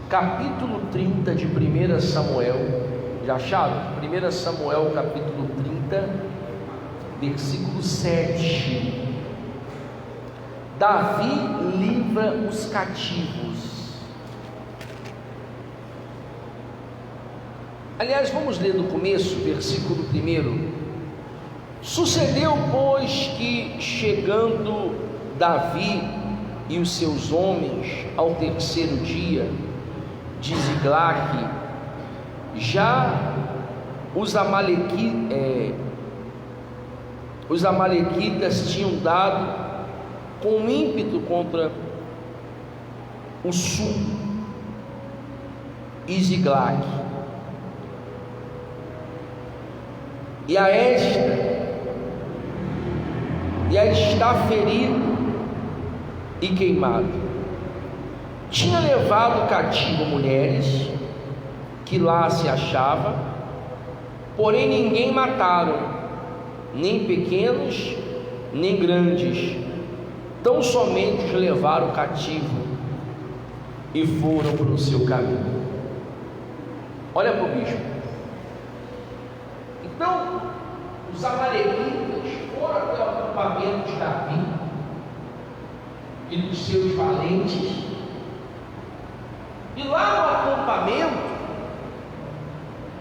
capítulo 30 de 1 Samuel. Já acharam? 1 Samuel, capítulo 30, versículo 7. Davi livra os cativos. Aliás, vamos ler do começo, versículo 1. Sucedeu, pois, que chegando Davi e os seus homens ao terceiro dia de Ziglague, já os amalequitas tinham dado com ímpeto contra o sul e Ziglague, e a está ferido e queimado. Tinha levado cativo mulheres que lá se achavam, porém ninguém mataram, nem pequenos nem grandes, tão somente os levaram cativo e foram para o seu caminho. Olha para o bicho. Então os amalequitas foram até o acampamento de Davi e dos seus valentes, e lá no acampamento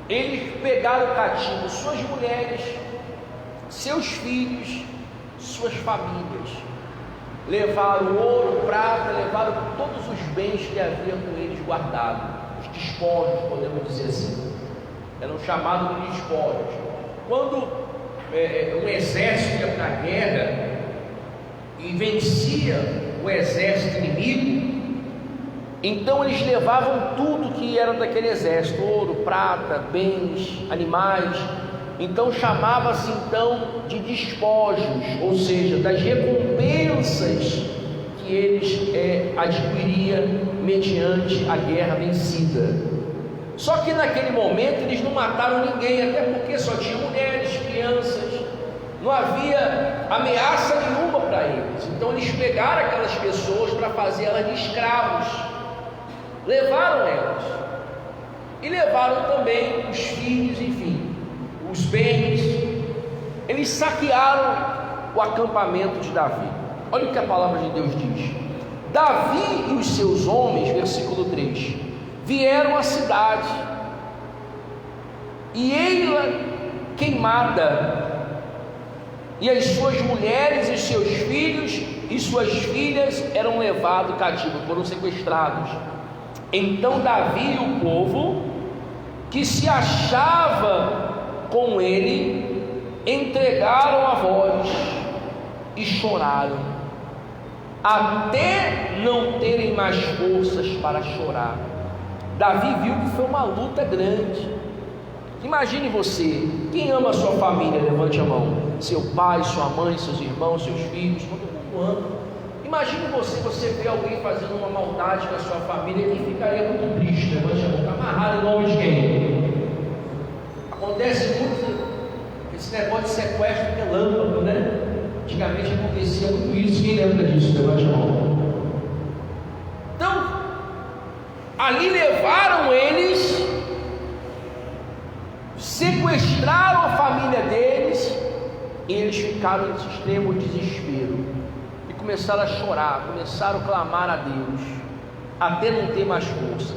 eles pegaram cativo suas mulheres, seus filhos, suas famílias, levaram ouro, prata, levaram todos os bens que havia com eles guardados, os despojos, podemos dizer assim, eram chamados de despojos. Quando um exército ia para a guerra e vencia o exército inimigo, então eles levavam tudo que era daquele exército, ouro, prata, bens, animais. Então chamava-se então de despojos, ou seja, das recompensas que eles adquiriam mediante a guerra vencida. Só que naquele momento eles não mataram ninguém, até porque só tinha mulheres, crianças, não havia ameaça nenhuma para eles. Então eles pegaram aquelas pessoas para fazer elas de escravos, levaram elas e levaram também os filhos, enfim, os bens. Eles saquearam o acampamento de Davi. Olha o que a palavra de Deus diz: Davi e os seus homens, versículo 3, vieram à cidade, e ei-la queimada, e as suas mulheres e seus filhos e suas filhas eram levados cativos, foram sequestrados. Então Davi e o povo que se achava com ele entregaram a voz e choraram, até não terem mais forças para chorar. Davi viu que foi uma luta grande. Imagine você, quem ama a sua família, levante a mão. Seu pai, sua mãe, seus irmãos, seus filhos, todo mundo ama. Imagine você vê alguém fazendo uma maldade com a sua família, quem ficaria muito triste? Levante a mão. Está amarrado em nome de quem? Acontece muito esse negócio de sequestro relâmpago, né? Antigamente acontecia muito isso. Quem lembra disso? Levante a mão. Então, ali levaram eles, sequestraram a família deles, e eles ficaram em extremo desespero e começaram a chorar, começaram a clamar a Deus, até não ter mais força.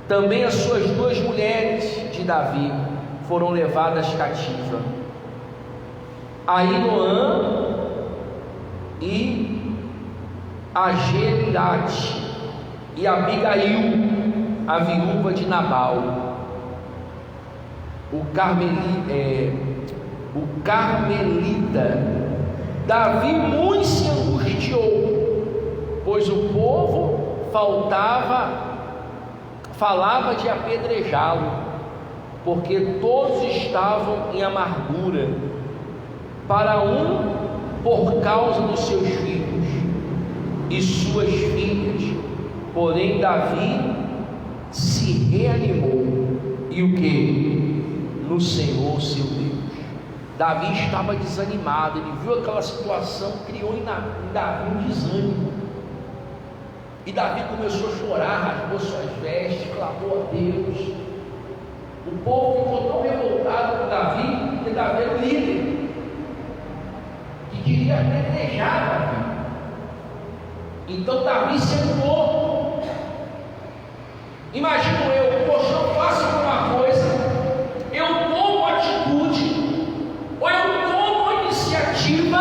Também as suas duas mulheres de Davi foram levadas cativas, Ainoã e Agelirate, e Abigail, a viúva de Nabal, o carmelita. Davi muito se angustiou, pois o povo falava de apedrejá-lo, porque todos estavam em amargura, para um por causa dos seus filhos e suas filhas. Porém Davi se reanimou, e o que? No Senhor seu Deus. Davi estava desanimado, ele viu aquela situação, criou em Davi um desânimo. E Davi começou a chorar, rasgou suas vestes, clamou a Deus. O povo ficou tão revoltado com Davi, porque Davi era o líder, que queria apedrejar Davi. Então Davi se animou. Imagino eu, poxa, eu faço alguma coisa, eu tomo atitude, ou eu tomo iniciativa,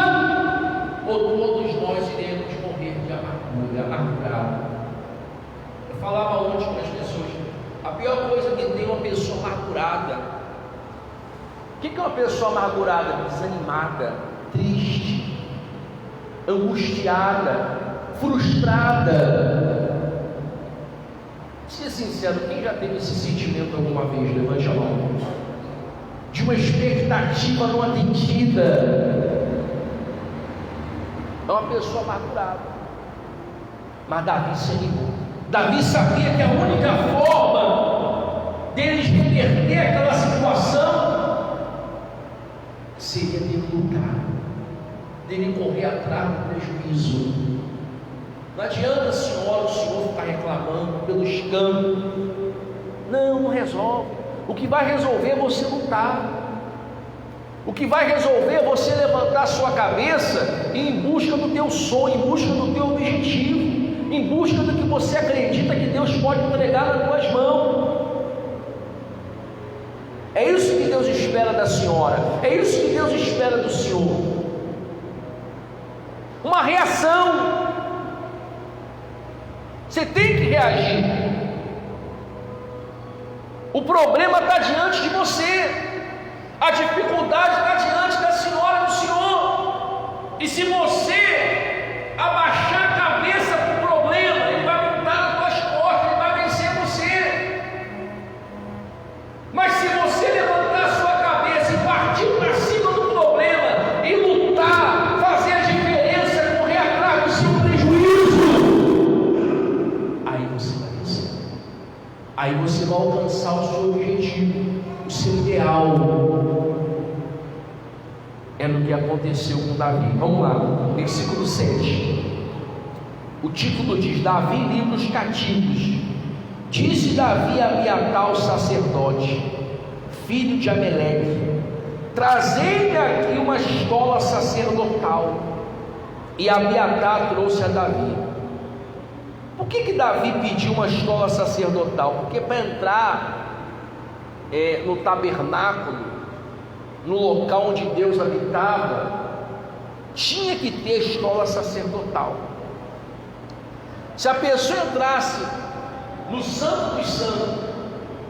ou todos nós iremos morrer de amargurado. Eu falava ontem com as pessoas, a pior coisa que tem uma pessoa amargurada. O que é uma pessoa amargurada? Desanimada, triste, angustiada, frustrada. Seja sincero, quem já teve esse sentimento alguma vez? Levante a mão. De uma expectativa não atendida. É uma pessoa amargurada. Mas Davi se animou. Davi sabia que a única forma deles reverter aquela situação seria dele lutar, dele correr atrás do prejuízo. Não adianta o senhor ficar reclamando pelos campos. Não resolve. O que vai resolver é você lutar. O que vai resolver é você levantar a sua cabeça e ir em busca do teu sonho, em busca do teu objetivo, em busca do que você acredita que Deus pode entregar nas tuas mãos. É isso que Deus espera da senhora, é isso que Deus espera do senhor. Uma reação. Você tem que reagir. O problema está diante de você, a dificuldade está diante da senhora, do senhor. E se você abaixar a cabeça para o problema, ele vai montar nas tuas costas, ele vai vencer você. Mas se você levantar a sua cabeça e partir para cima do problema e lutar, fazer a diferença, correr atrás do seu prejuízo, aí você vai vencer. Aí você vai alcançar o seu objetivo, o seu ideal. É no que aconteceu com Davi. Vamos lá, versículo 7. O título diz: Davi livra os cativos. Disse Davi a Abiatar, o sacerdote, filho de Ameleque: trazei-me aqui uma estola sacerdotal. E Abiatar trouxe a Davi. Por que Davi pediu uma estola sacerdotal? Porque para entrar no tabernáculo, no local onde Deus habitava, tinha que ter estola sacerdotal. Se a pessoa entrasse no Santo dos Santos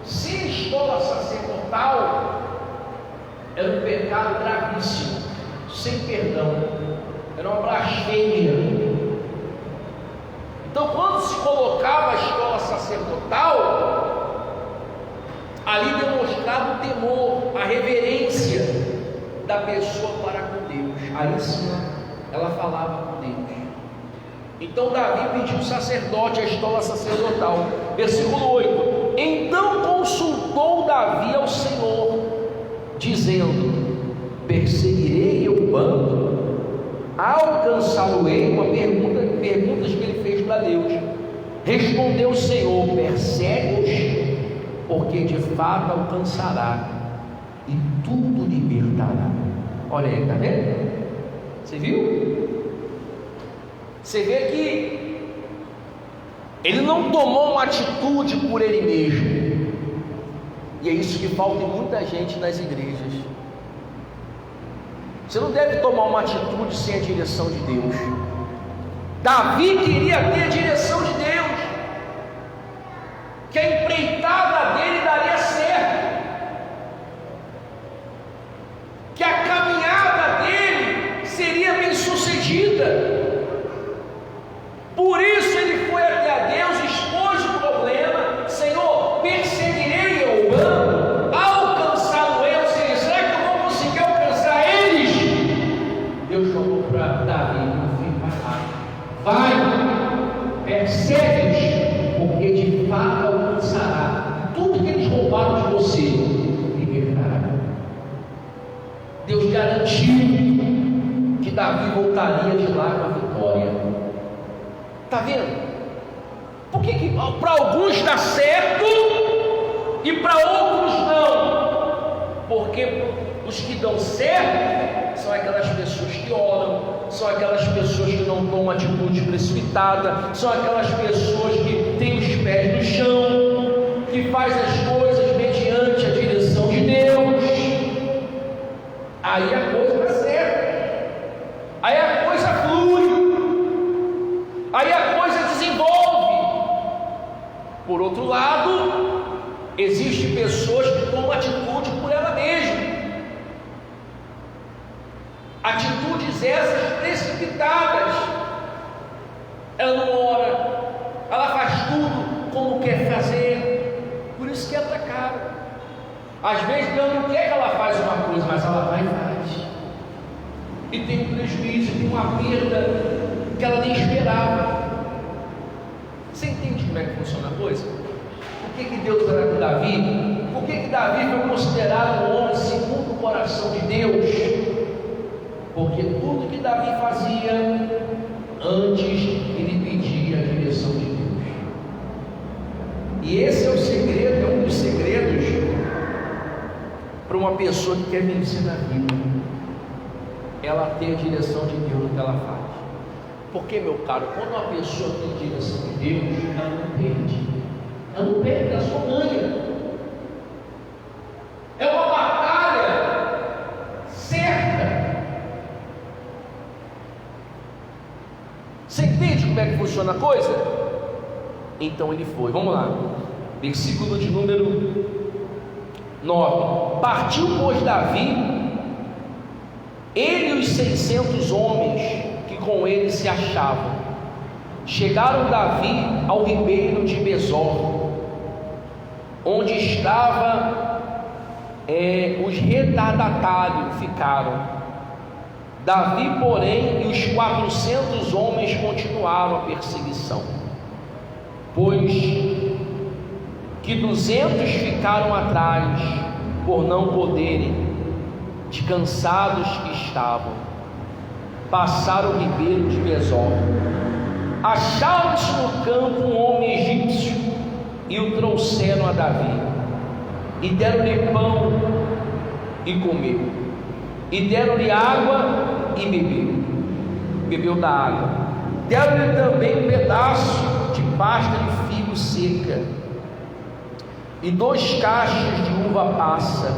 sem estola sacerdotal, era um pecado gravíssimo, sem perdão, era uma blasfêmia. Então, quando se colocava a estola sacerdotal, ali demonstrava o temor, a reverência da pessoa para com Deus. Aí sim ela falava com Deus. Então Davi pediu o sacerdote, a estola sacerdotal. Versículo 8: então consultou Davi ao Senhor, dizendo: perseguirei eu o bando? Alcançá-lo-ei? Uma perguntas que ele fez para Deus. Respondeu o Senhor: persegue-os, porque de fato alcançará e tudo libertará. Olha aí, está vendo? Você viu? Você vê que ele não tomou uma atitude por ele mesmo. E é isso que falta em muita gente nas igrejas. Você não deve tomar uma atitude sem a direção de Deus. Davi queria ter a direção de Deus, que a empreitada dele daria certo, que a caminhada dele seria bem sucedida. Por isso ele foi até a Deus, expôs o problema: Senhor, perseguirei eu o bando? Alcançá-lo-ei? Ou seja, será que eu vou conseguir alcançar eles? Deus falou para Davi: filho, vai, persegue-os, porque de fato alcançará tudo que eles roubaram de você, libertará. Deus garantiu que Davi voltaria de lá com a vitória. Está vendo? que para alguns dá certo e para outros não? Porque os que dão certo são aquelas pessoas que oram, são aquelas pessoas que não tomam atitude precipitada, são aquelas pessoas que têm os pés no chão, que faz as coisas mediante a direção de Deus. Aí a coisa dá certo, aí a coisa flui, aí a coisa desenvolve. Por outro lado, existem pessoas que tomam atitude por ela mesma, atitudes essas precipitadas. Ela não ora, ela faz tudo como quer fazer, por isso que ela está cara. Às vezes Deus não quer que ela faça uma coisa, mas ela vai e faz, e tem um prejuízo, tem uma perda que ela nem esperava. Você entende como é que funciona a coisa? Por que Deus era com Davi? Por que Davi foi considerado um homem segundo o coração de Deus? Porque tudo que Davi fazia, antes ele pedia a direção de Deus. E esse é o segredo, é um dos segredos para uma pessoa que quer vencer na vida. Ela tem a direção de Deus no que ela faz. Porque, meu caro, quando uma pessoa tem a direção de Deus, ela não perde. Ela não perde a sua manha. É uma batalha certa. Você entende como é que funciona a coisa? Então ele foi. Vamos lá. Versículo de número 9. Partiu, pois, Davi, ele e os 600 homens que com ele se achavam. Chegaram Davi ao ribeiro de Besor, onde estava os retardatários ficaram. Davi, porém, e os 400 homens continuaram a perseguição, pois que 200 ficaram atrás, por não poderem, de cansados que estavam, passaram o ribeiro de Besor. Acharam-se no campo um homem egípcio e o trouxeram a Davi, e deram-lhe pão e comeu, e deram-lhe água e bebeu da água. Deram-lhe também um pedaço de pasta de figo seca e 2 cachos de uva passa,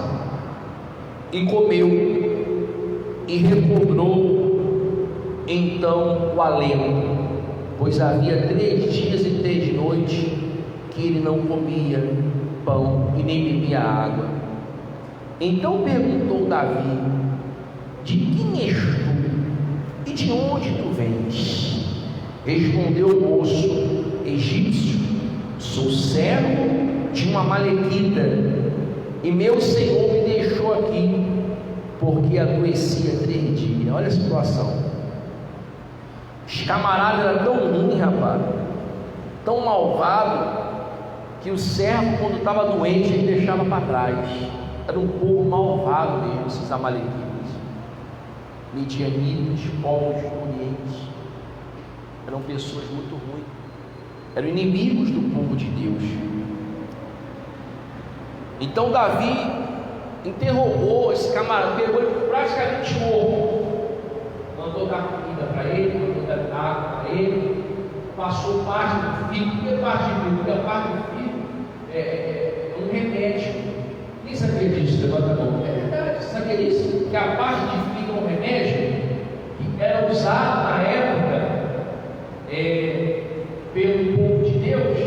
e comeu, e recobrou então o alento, pois havia 3 dias e 3 noites que ele não comia pão e nem bebia água. Então perguntou Davi: de quem és tu e de onde tu vens? Respondeu o moço egípcio: sou servo de uma amalequita, e meu senhor me deixou aqui porque adoecia 3 dias. Olha a situação. Os camaradas eram tão ruins, rapaz, tão malvados, que o servo, quando estava doente, ele deixava para trás. Era um povo malvado mesmo, esses amalequitas, midianitas, povos do Oriente. Eram pessoas muito ruins, eram inimigos do povo de Deus. Então Davi interrogou esse camarada, pegou ele praticamente morto, mandou dar comida para ele, mandou dar água para ele, passou parte do figo. Por que parte do figo? Porque a parte do figo é um remédio. Quem sabia disso? Levanta a mão. É verdade, você sabia disso? Que a parte de figo é um remédio que era usado na época pelo povo de Deus.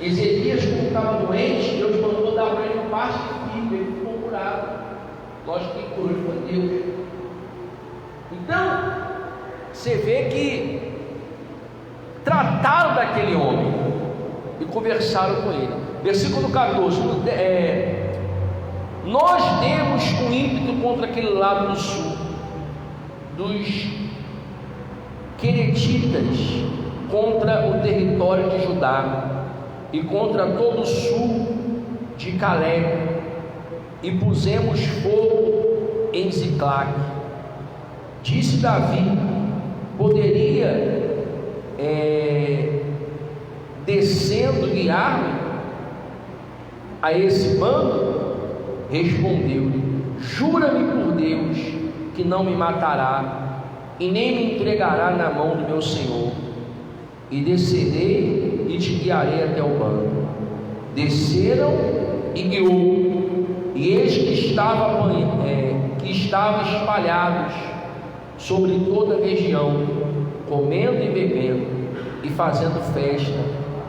Ezequias, quando estava doente, Deus mandou dar para ele parte de figo, ele ficou curado. Lógico que curou foi Deus. Então, você vê que trataram daquele homem e conversaram com ele. Versículo 14: nós demos um ímpeto contra aquele lado do sul, dos queretitas, contra o território de Judá e contra todo o sul de Caleb, e pusemos fogo em Ziclague. Disse Davi: poderia descendo guiar-me a esse bando? Respondeu-lhe: jura-me por Deus que não me matará e nem me entregará na mão do meu senhor, e descerei e te guiarei até o bando. Desceram e guiou, e eis que estavam espalhados sobre toda a região, comendo e bebendo e fazendo festa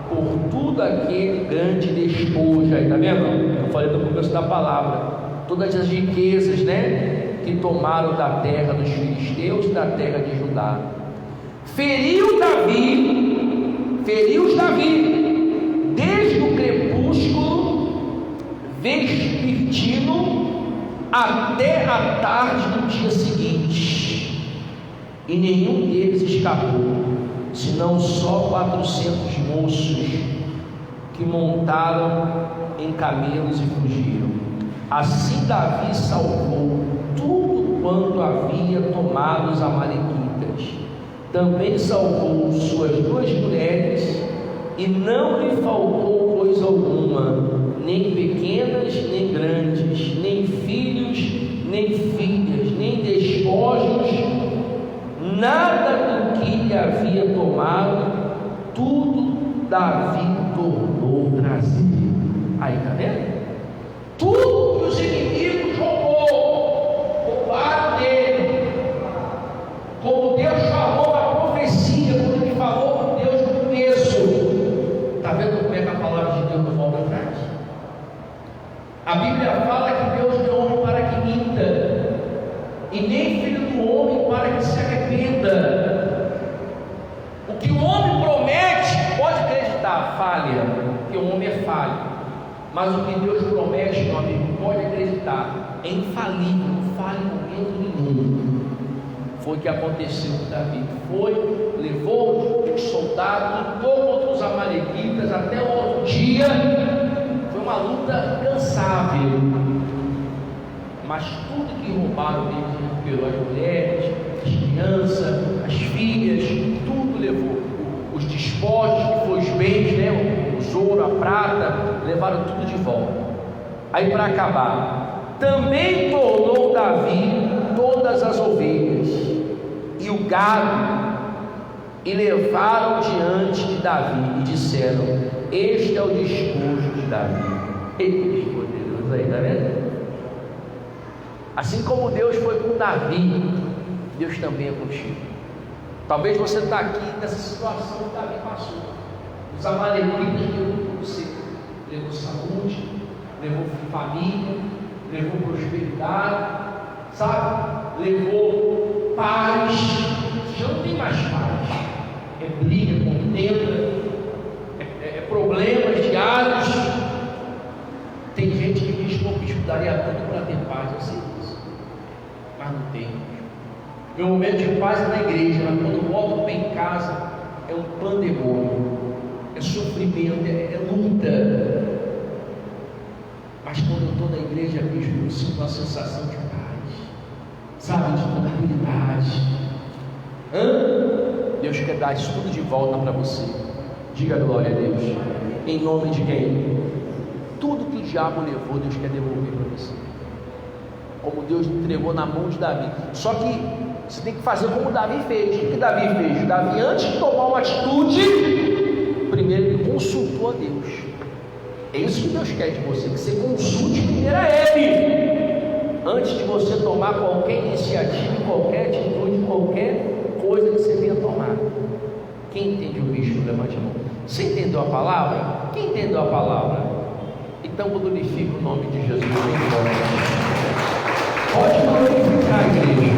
por tudo aquele grande despojo. Aí, tá vendo? Eu falei no começo da palavra, todas as riquezas, né, que tomaram da terra dos filisteus e da terra de Judá. Feriu Davi desde o crepúsculo vespertino até a tarde do dia seguinte, e nenhum deles escapou, senão só 400 moços que montaram em camelos e fugiram. Assim Davi salvou tudo quanto havia tomado os amalequitas. Também salvou suas 2 mulheres, e não lhe faltou coisa alguma, nem pequenas nem grandes, nem filhos nem filhas, nem despojos, nada do que lhe havia tomado, tudo Davi tornou trazer. Aí, tá vendo? Tudo que os inimigos roubaram dele, como Deus falou na profecia, quando ele falou com Deus no começo. Está vendo como é que a palavra de Deus não volta atrás? A Bíblia fala que Deus não é homem para que minta, e nem filho do homem para que se arrependa. O que o homem promete, pode acreditar, falha, porque o homem é falho. Mas o que Deus promete, meu amigo, pode acreditar, é infalível, não falha em momento nenhum. Foi o que aconteceu com Davi. Levou os soldados, lutou contra os amalequitas até o outro dia. Foi uma luta cansável, mas tudo que roubaram dele, recuperou: as mulheres, as crianças, as filhas, tudo levou. Os despojos, que foi os bens, né? O ouro, a prata, levaram tudo de volta. Aí, para acabar, também tornou Davi todas as ovelhas e o gado, e levaram diante de Davi e disseram: este é o despojo de Davi. Eita, poderoso aí, tá vendo? Assim como Deus foi com Davi, Deus também é contigo. Talvez você está aqui nessa situação que Davi passou. Os amalequitas levou você, levou saúde, levou família, levou prosperidade, sabe? Levou paz. Já não tem mais paz. É briga, contenda, é problemas diários. Tem gente que diz: pô, bicho, daria tudo para ter paz. Eu sei disso, mas não tem. Meu momento de paz é na igreja, mas quando volto bem em casa, é um pandemônio, é sofrimento, é luta. Mas quando eu estou na igreja, bicho, eu sinto uma sensação de paz, sabe, de tranquilidade. Deus quer dar isso tudo de volta para você. Diga glória a Deus. Em nome de quem? Tudo que o diabo levou, Deus quer devolver para você, como Deus entregou na mão de Davi. Só que você tem que fazer como Davi fez. O que Davi fez? Davi, antes de tomar uma atitude, primeiro ele consultou a Deus. É isso que Deus quer de você, que você consulte primeiro a Ele, antes de você tomar qualquer iniciativa, qualquer atitude, qualquer coisa que você venha tomar. Quem entende o bicho, levante a mão. Você entendeu a palavra? Quem entendeu a palavra? Então glorifique o nome de Jesus. Pode glorificar, igreja.